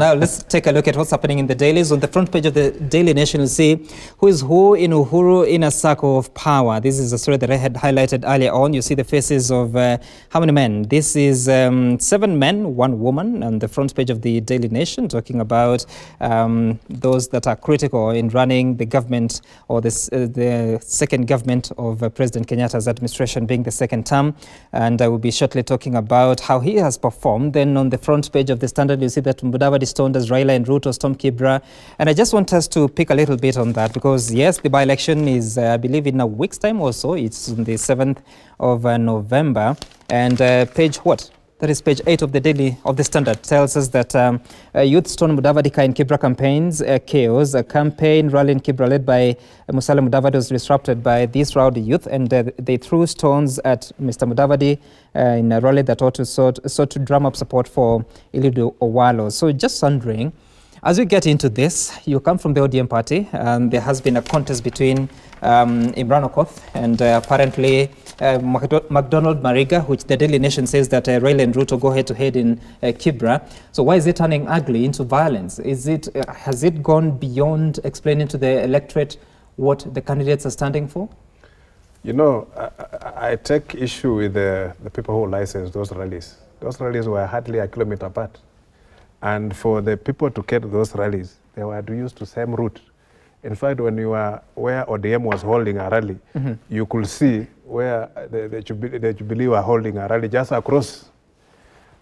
Now let's take a look at what's happening in the dailies. On the front page of the Daily Nation, you'll see who is who in Uhuru inner circle of power. This is a story that I had highlighted earlier on. You see the faces of how many men? This is 7 men, 1 woman on the front page of the Daily Nation, talking about those that are critical in running the government, or the second government of President Kenyatta's administration, being the second term. And I will be shortly talking about how he has performed. Then on the front page of the Standard, you see that Mudavadi stoned as Raila and Ruto stormed Kibra. And I just want us to pick a little bit on that, because yes, the by-election is, I believe, in a week's time or so. It's on the 7th of November. And page what? That is page 8 of the Standard, tells us that youth stone Mudavadi in Kibra campaigns, chaos. A campaign rally in Kibra led by Musalia Mudavadi was disrupted by these rowdy youth, and they threw stones at Mr. Mudavadi in a rally that also sought to drum up support for Eliud Owalo. So just wondering, as we get into this, you come from the ODM party, and there has been a contest between Imran Okoth and apparently McDonald Mariga, which the Daily Nation says that Raila and Ruto go head-to-head in Kibra. So why is it turning ugly into violence? Has it gone beyond explaining to the electorate what the candidates are standing for? You know, I take issue with the people who licensed those rallies. Those rallies were hardly a kilometer apart. And for the people to get those rallies, they were used to same route. In fact, when you were where ODM was holding a rally, you could see where the Jubilee were holding a rally just across.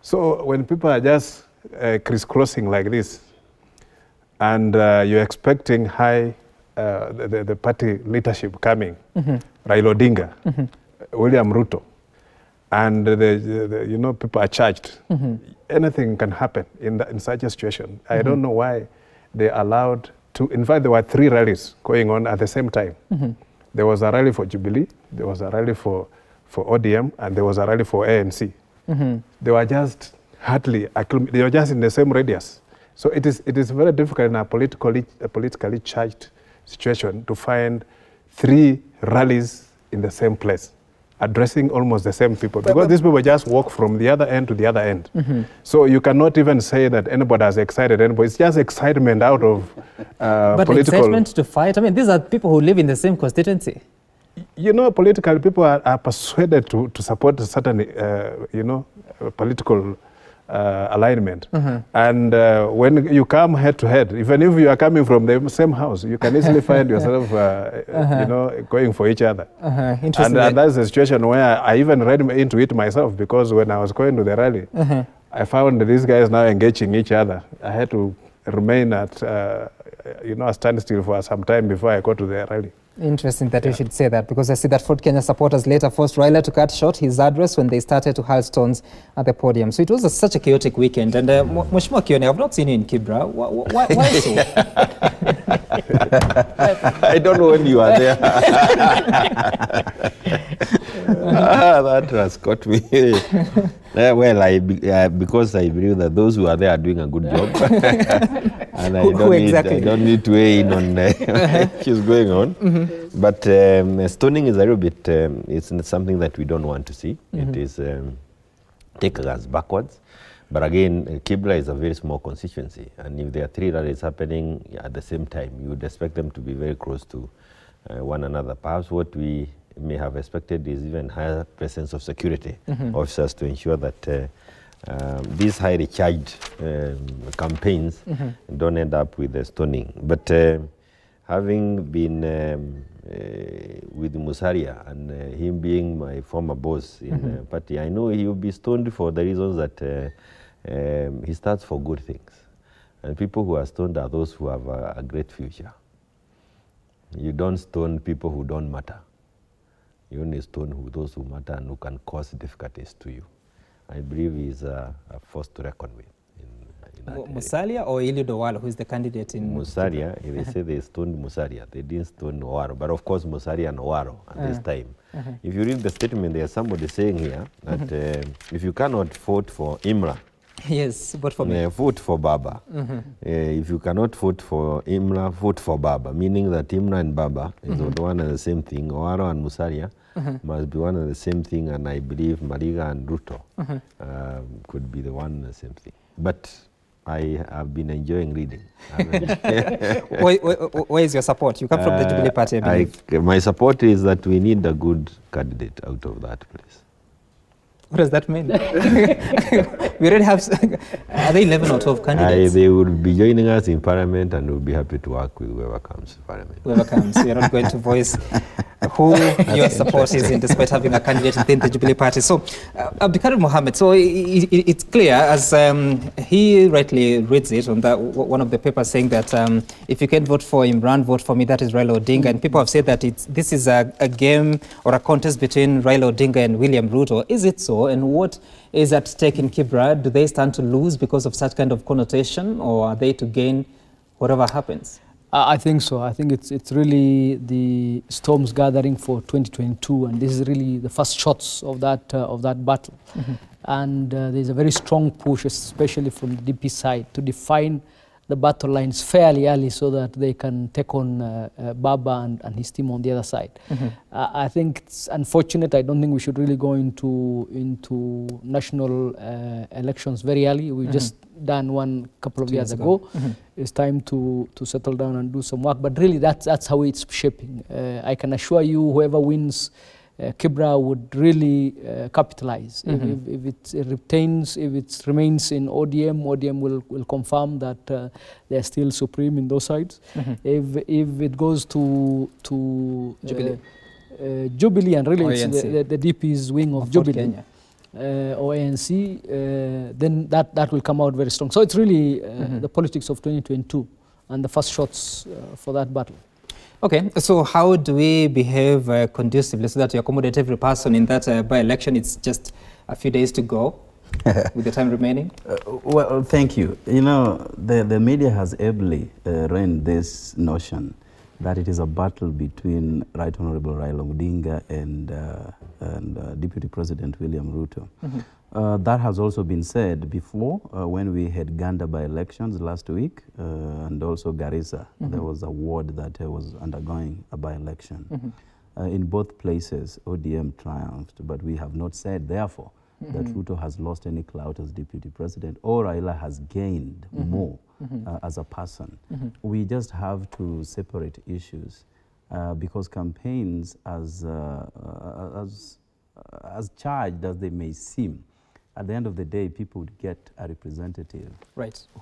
So when people are just crisscrossing like this, and you're expecting the party leadership coming, Raila Odinga, William Ruto, and you know, people are charged. Anything can happen in such a situation. I don't know why they allowed to. In fact, there were 3 rallies going on at the same time. There was a rally for Jubilee, there was a rally for ODM, and there was a rally for ANC. They were just hardly, they were just in the same radius. So it is very difficult in a politically charged situation to find 3 rallies in the same place, addressing almost the same people, because these people just walk from the other end to the other end. So you cannot even say that anybody has excited anybody. It's just excitement out of but political... excitement to fight? I mean, these are people who live in the same constituency. You know, political people are persuaded to support a certain, you know, political alignment. And when you come head to head, even if you are coming from the same house, you can easily find yourself, you know, going for each other. And that's a situation where I even read into it myself, because when I was going to the rally, I found that these guys now engaging each other. I had to remain at, you know, a standstill for some time before I got to the rally. Interesting that you should say that, because I see that Fort Kenya supporters later forced Raila to cut short his address when they started to hurl stones at the podium. So it was such a chaotic weekend. And Mheshimiwa Kione, I've not seen you in Kibra. Why so? I don't know when you are there. That has caught me. Well, because I believe that those who are there are doing a good job. And I don't need to weigh in on issues going on. But stoning is a little bit, it's something that we don't want to see. It is taking us backwards. But again, Kibra is a very small constituency. And if there are 3 rallies happening at the same time, you would expect them to be very close to one another. Perhaps what we may have expected is even higher presence of security officers to ensure that these highly charged campaigns don't end up with the stoning. But having been with Musalia and him being my former boss in the party, I know he will be stoned for the reasons that he stands for good things. And people who are stoned are those who have a great future. You don't stone people who don't matter. You only stone those who matter and who can cause difficulties to you. I believe he's a force to reckon with. Musalia or Eliud Owalo, who is the candidate in... Musalia, they say they stoned Musalia. They didn't stone Owalo. But of course, Musalia and Owalo at this time. If you read the statement, there's somebody saying here that if you cannot vote for Imra, yes, vote for me. Vote for Baba. If you cannot vote for Imra, vote for Baba, meaning that Imra and Baba is one and the same thing. Owalo and Musalia must be one and the same thing, and I believe Mariga and Ruto could be the one and the same thing. But I have been enjoying reading. Where is your support? You come from the Jubilee Party, I believe. My support is that we need a good candidate out of that place. What does that mean? We already have, are there 11 or 12 candidates? They will be joining us in Parliament, and we'll be happy to work with whoever comes to Parliament. Whoever comes. You're not going to voice who your support is in, despite having a candidate within the Jubilee Party. So, Abdikarim Mohammed, so it's clear, as he rightly reads it on that one of the papers, saying that if you can vote for Imran, vote for me, that is Raila Odinga. And people have said that this is a game or a contest between Raila Odinga and William Ruto. Is it so? And what is at stake in Kibra? Do they stand to lose because of such kind of connotation, or are they to gain whatever happens? I think so. I think it's really the storms gathering for 2022, and this is really the first shots of that battle. And there's a very strong push, especially from the DP side, to define the battle lines fairly early so that they can take on Baba and his team on the other side. I think it's unfortunate. I don't think we should really go into national elections very early. We just done one couple of years ago. It's time to settle down and do some work. But really, that's how it's shaping. I can assure you, whoever wins Kibra would really capitalize. If it retains, if it remains in ODM will confirm that they're still supreme in those sides. If it goes to Jubilee, and really it's the DP's wing of Jubilee, or ANC, then that will come out very strong. So it's really the politics of 2022 and the first shots for that battle. Okay, so how do we behave conducively so that you accommodate every person in that by-election? It's just a few days to go with the time remaining. Well, thank you. You know, the media has ably ran this notion that it is a battle between Right Honorable Raila Odinga and Deputy President William Ruto. That has also been said before when we had Ganda by-elections last week and also Garissa. There was a ward that was undergoing a by-election. In both places, ODM triumphed, but we have not said, therefore, that Ruto has lost any clout as Deputy President or Raila has gained more as a person. We just have to separate issues because campaigns, as charged as they may seem, at the end of the day, people would get a representative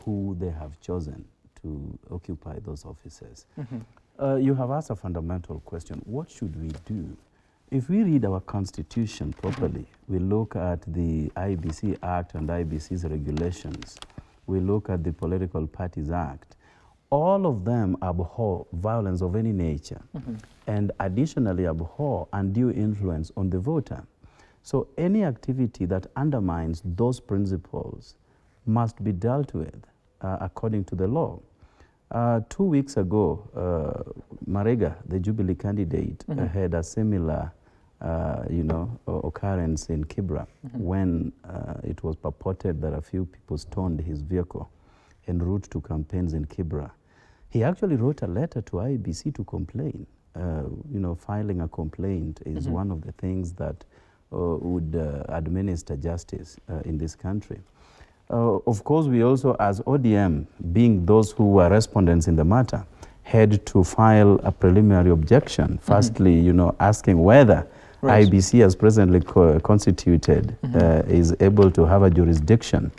who they have chosen to occupy those offices. You have asked a fundamental question. What should we do? If we read our constitution properly, we look at the IBC Act and IBC's regulations, we look at the Political Parties Act, all of them abhor violence of any nature and additionally abhor undue influence on the voter. So any activity that undermines those principles must be dealt with according to the law. 2 weeks ago, Marega, the Jubilee candidate, had a similar occurrence in Kibra when it was purported that a few people stoned his vehicle en route to campaigns in Kibra. He actually wrote a letter to IBC to complain. Filing a complaint is one of the things that would administer justice in this country. Of course, we also, as ODM, being those who were respondents in the matter, had to file a preliminary objection. Firstly, asking whether IBC, as presently constituted, is able to have a jurisdiction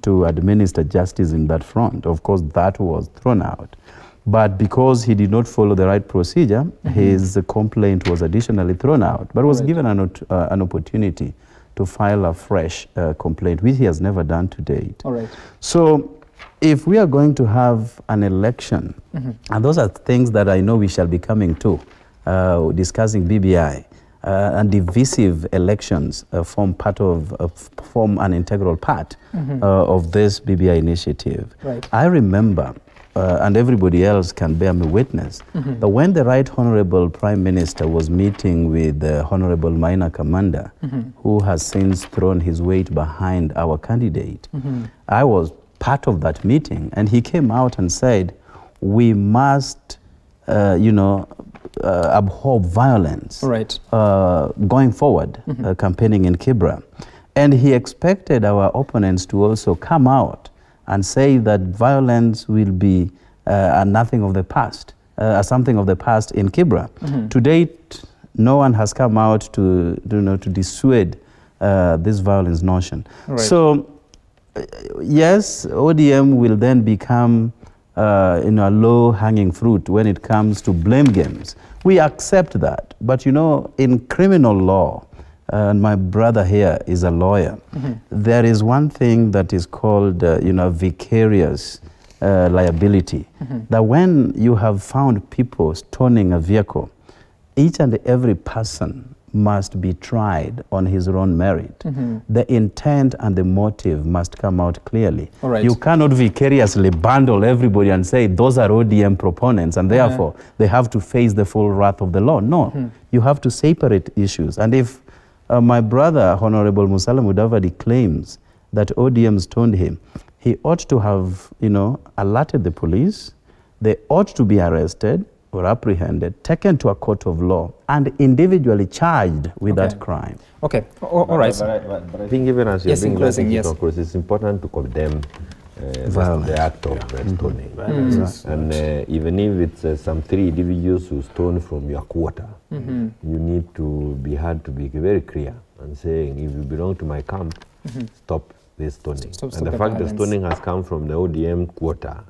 to administer justice in that front. Of course, that was thrown out. But because he did not follow the right procedure, his complaint was additionally thrown out, but was given an opportunity to file a fresh complaint, which he has never done to date. So if we are going to have an election, and those are things that I know we shall be coming to, discussing BBI, and divisive elections form an integral part of this BBI initiative. I remember, and everybody else can bear me witness, that when the Right Honorable Prime Minister was meeting with the Honorable Maina Commander, who has since thrown his weight behind our candidate, I was part of that meeting, and he came out and said, we must, abhor violence going forward, campaigning in Kibra. And he expected our opponents to also come out and say that violence will be nothing of the past, something of the past in Kibra. To date, no one has come out to dissuade this violence notion. Right. So, yes, ODM will then become a low-hanging fruit when it comes to blame games. We accept that, but in criminal law, and my brother here is a lawyer, there is one thing that is called, vicarious liability. That when you have found people stoning a vehicle, each and every person must be tried on his own merit. The intent and the motive must come out clearly. Right. You cannot vicariously bundle everybody and say those are ODM proponents and therefore they have to face the full wrath of the law. No, you have to separate issues. And if my brother, Honorable Musalia Mudavadi, claims that ODM stoned him, he ought to have, alerted the police. They ought to be arrested or apprehended, taken to a court of law, and individually charged with that crime. Okay, all right. But I think even as you're being closing, it's important to condemn the act of stoning. And even if it's some 3 individuals who stone from your quarter, you need to be very clear and saying, if you belong to my camp, stop this stoning. And the fact that stoning has come from the ODM quarter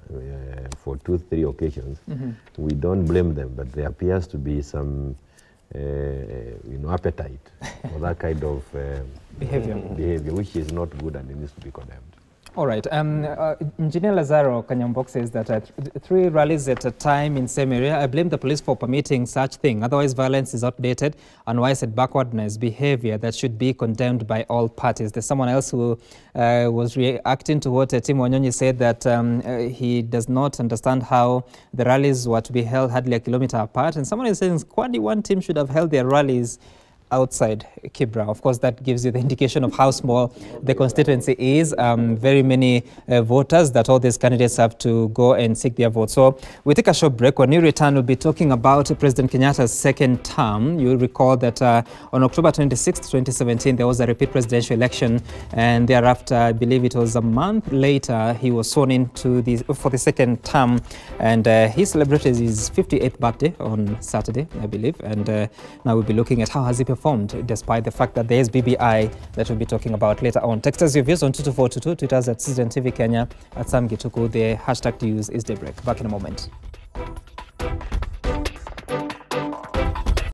for 2-3 occasions, we don't blame them, but there appears to be some appetite for that kind of behavior, which is not good and it needs to be condemned. All right. Engineer Lazaro Kanyambok says that 3 rallies at a time in same area. I blame the police for permitting such thing. Otherwise, violence is outdated and wise backwardness behavior that should be condemned by all parties. There's someone else who was reacting to what Tim Wanyonyi said, that he does not understand how the rallies were to be held hardly a kilometer apart. And someone is saying Squad 1 team should have held their rallies outside Kibra. Of course, that gives you the indication of how small the constituency is. Very many voters that all these candidates have to go and seek their vote. So we take a short break. When we return, we'll be talking about President Kenyatta's second term. You'll recall that on October 26, 2017, there was a repeat presidential election, and thereafter, I believe it was a month later, he was sworn in for the second term, and he celebrated his 58th birthday on Saturday, I believe, and now we'll be looking at how has he performed despite the fact that there is BBI that we'll be talking about later on. Text us your views on 22422, Twitter at Citizen TV Kenya, at Sam Gituku. The hashtag to use is Daybreak. Back in a moment.